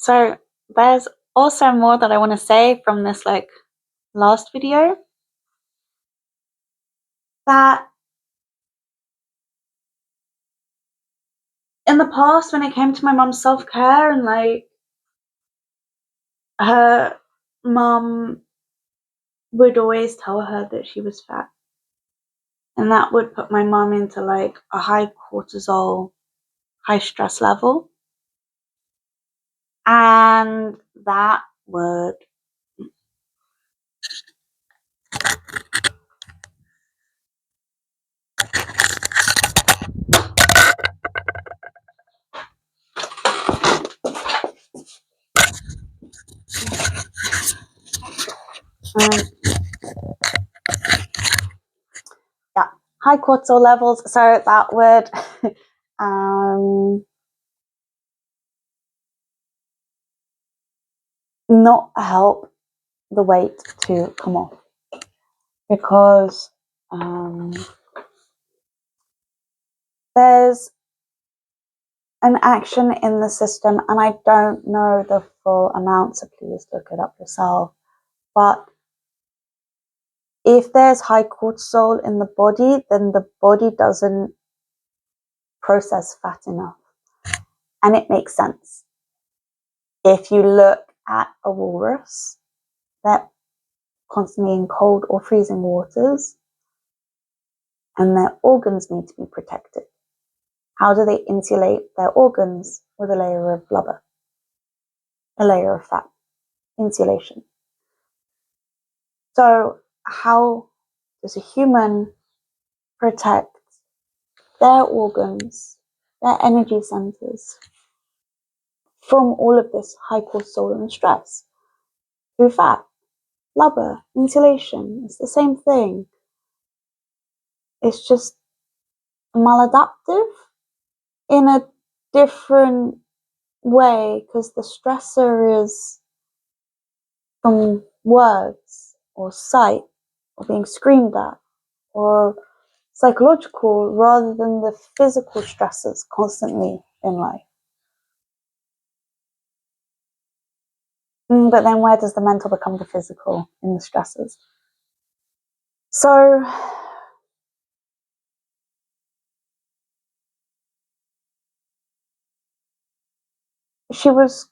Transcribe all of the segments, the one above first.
So there's also more that I want to say from this last video, that in the past when it came to my mum's self-care and her mum would always tell her that she was fat, and that would put my mum into a high cortisol, high stress level, and that would yeah, high cortisol levels, so that would not help the weight to come off, because there's an action in the system, and I don't know the full amount, so please look it up yourself, but if there's high cortisol in the body, then the body doesn't process fat enough, and it makes sense. If you look at a walrus, they're constantly in cold or freezing waters, and their organs need to be protected. How do they insulate their organs? With a layer of blubber, a layer of fat, insulation. So how does a human protect their organs, their energy centers, from all of this high cortisol and stress? Through fat, blubber, insulation. It's the same thing. It's just maladaptive in a different way, because the stressor is from words or sight or being screamed at or psychological, rather than the physical stresses constantly in life. But then where does the mental become the physical in the stresses? So she was,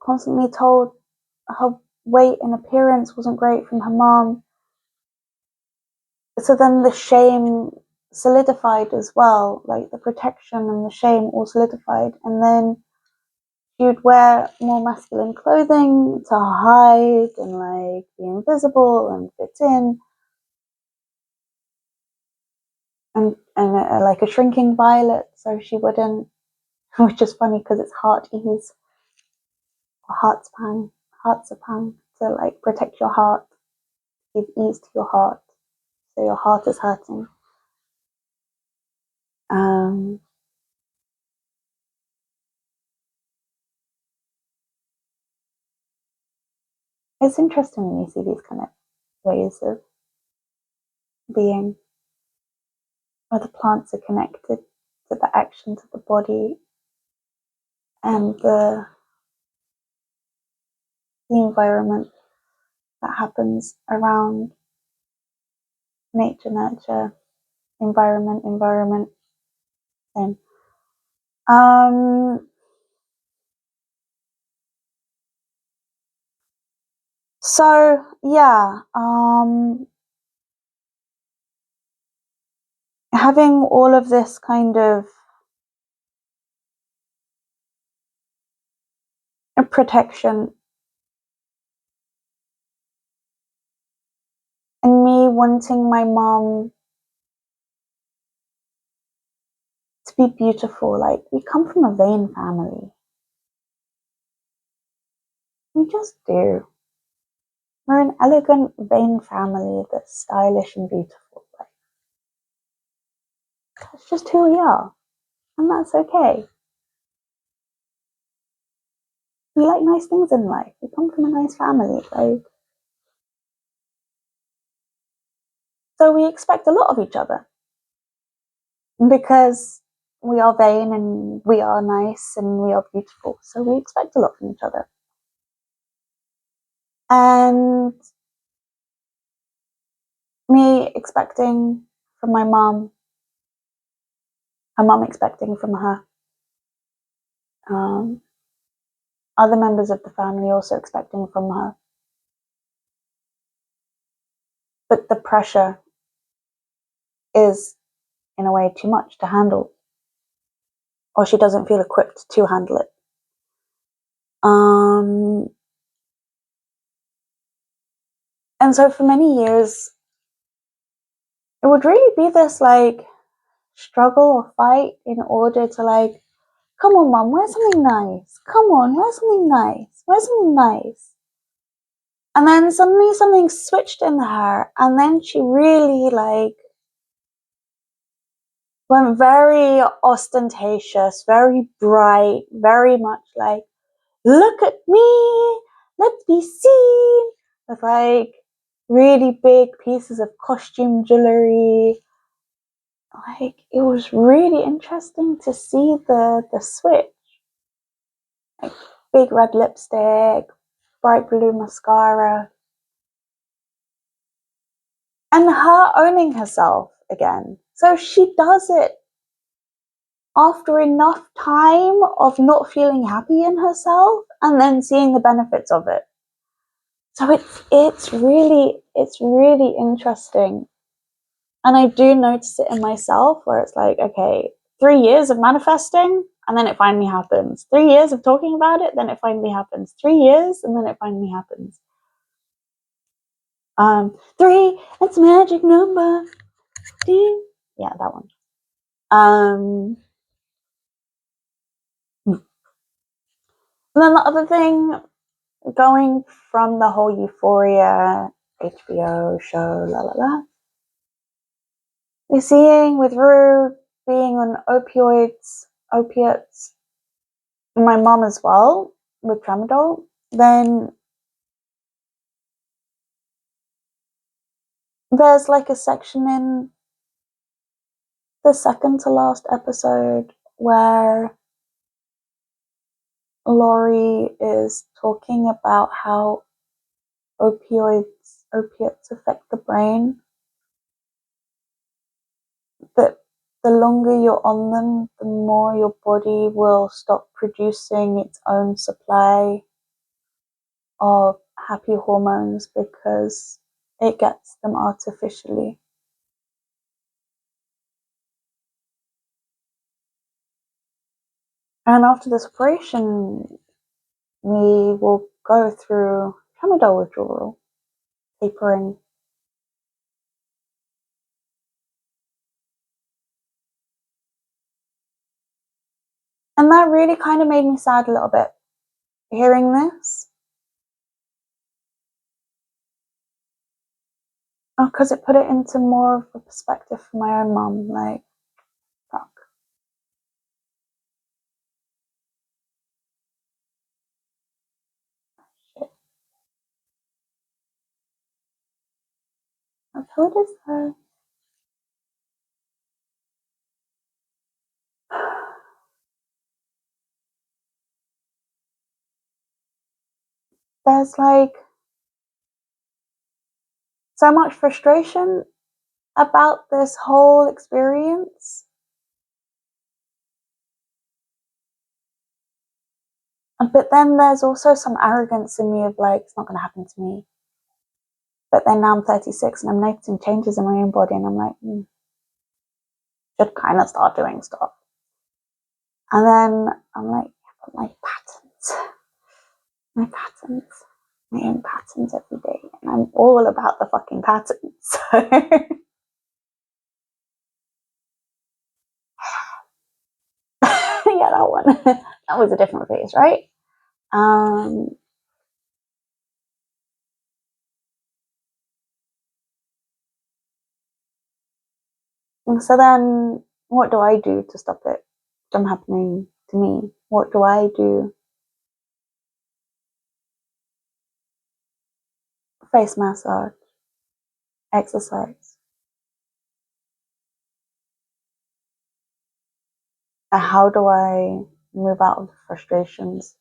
constantly told her weight and appearance wasn't great from her mom. So then the shame solidified as well, like the protection and the shame all solidified. And then she would wear more masculine clothing to hide and be invisible and fit in. And like a shrinking violet, so she wouldn't, which is funny because it's heart ease or heart's a pang, to protect your heart, give ease to your heart, so your heart is hurting. It's interesting when you see these kind of ways of being, where the plants are connected to the actions of the body and the environment that happens around nature, nurture, environment, same. So yeah, having all of this kind of protection, and me wanting my mom to be beautiful. Like, we come from a vain family. We just do. We're an elegant, vain family that's stylish and beautiful. That's just who we are, and that's okay. We like nice things in life. We come from a nice family, so we expect a lot of each other, because we are vain and we are nice and we are beautiful, so we expect a lot from each other. And me expecting from my mum, her mum expecting from her, other members of the family also expecting from her. But the pressure is, in a way, too much to handle, or she doesn't feel equipped to handle it. And so for many years, it would really be this like struggle or fight in order to like, come on, mum, wear something nice. Come on, wear something nice. Wear something nice. And then suddenly something switched in her, and then she really like went very ostentatious, very bright, very much like, look at me, let's be seen, with like really big pieces of costume jewelry. Like, it was really interesting to see the switch. Like, big red lipstick, bright blue mascara, and her owning herself again. So she does it after enough time of not feeling happy in herself and then seeing the benefits of it. So it's really interesting. And I do notice it in myself where it's like, okay, 3 years of manifesting and then it finally happens. 3 years of talking about it, then it finally happens. 3 years and then it finally happens. 3, it's a magic number. Yeah, that one. And then the other thing, going from the whole Euphoria HBO show, we're seeing with Rue being on opiates, my mom as well, with tramadol, then there's like a section in the second to last episode where Laurie is talking about how opiates affect the brain, that the longer you're on them, the more your body will stop producing its own supply of happy hormones because it gets them artificially. And after this operation, we will go through tramadol withdrawal, tapering. And that really kind of made me sad a little bit, hearing this. Because it put it into more of a perspective for my own mum, like, fuck. Shit. What is that? There's like so much frustration about this whole experience. But then there's also some arrogance in me of like, it's not going to happen to me. But then now I'm 36 and I'm noticing changes in my own body, and I'm like, should kind of start doing stuff. And then I'm like, but my own patterns every day. And I'm all about the fucking patterns. So yeah, that one. That was a different phase, right? So then what do I do to stop it from happening to me? What do I do? Face massage, exercise. how do I move out of the frustrations?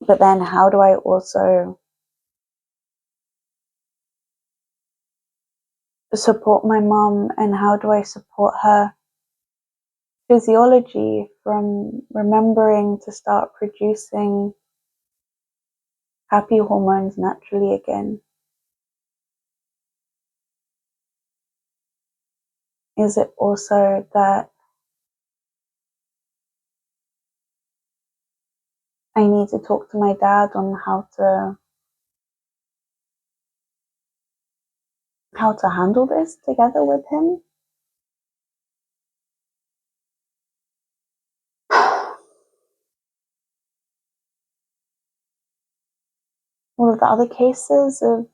But then how do I also support my mum, and how do I support her physiology from remembering to start producing happy hormones naturally again? Is it also that I need to talk to my dad on how to handle this together with him? All of the other cases of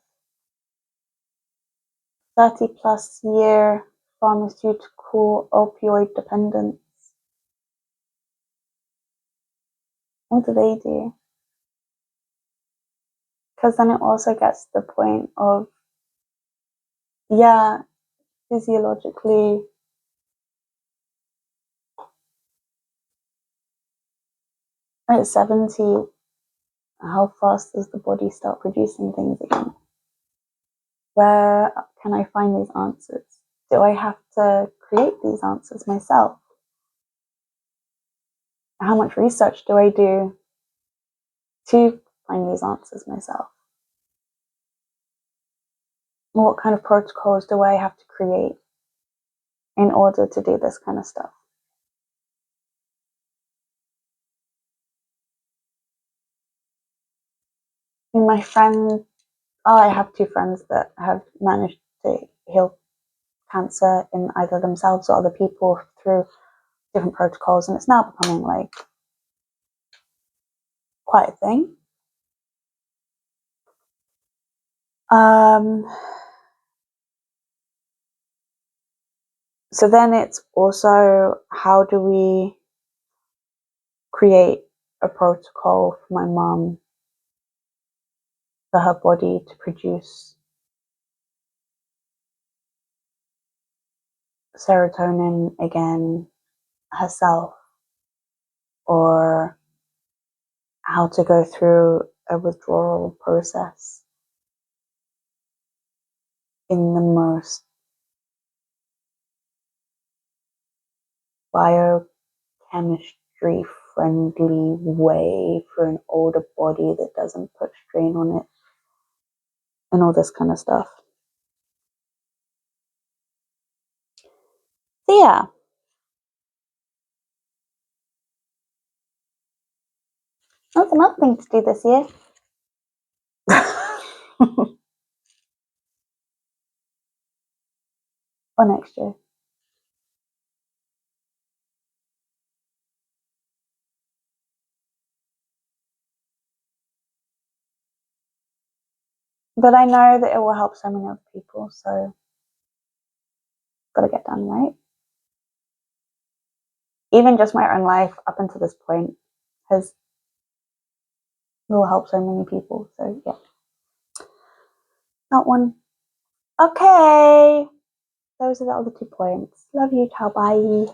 30-plus-year pharmaceutical opioid dependence, what do they do? Because then it also gets to the point of, yeah, physiologically, at 70, how fast does the body start producing things again? Where can I find these answers? Do I have to create these answers myself? How much research do I do to find these answers myself? What kind of protocols do I have to create in order to do this kind of stuff? And my friend, I have two friends that have managed to heal cancer in either themselves or other people through different protocols, and it's now becoming like quite a thing. So then it's also, how do we create a protocol for my mum, for her body to produce serotonin again herself, or how to go through a withdrawal process in the most biochemistry friendly way for an older body that doesn't put strain on it, and all this kind of stuff. So yeah, that's another thing to do this year. Or next year. But I know that it will help so many other people, so gotta get done, right? Even just my own life up until this point will help so many people. So yeah. That one. Okay. Those are the other 2 points. Love you, ciao, bye.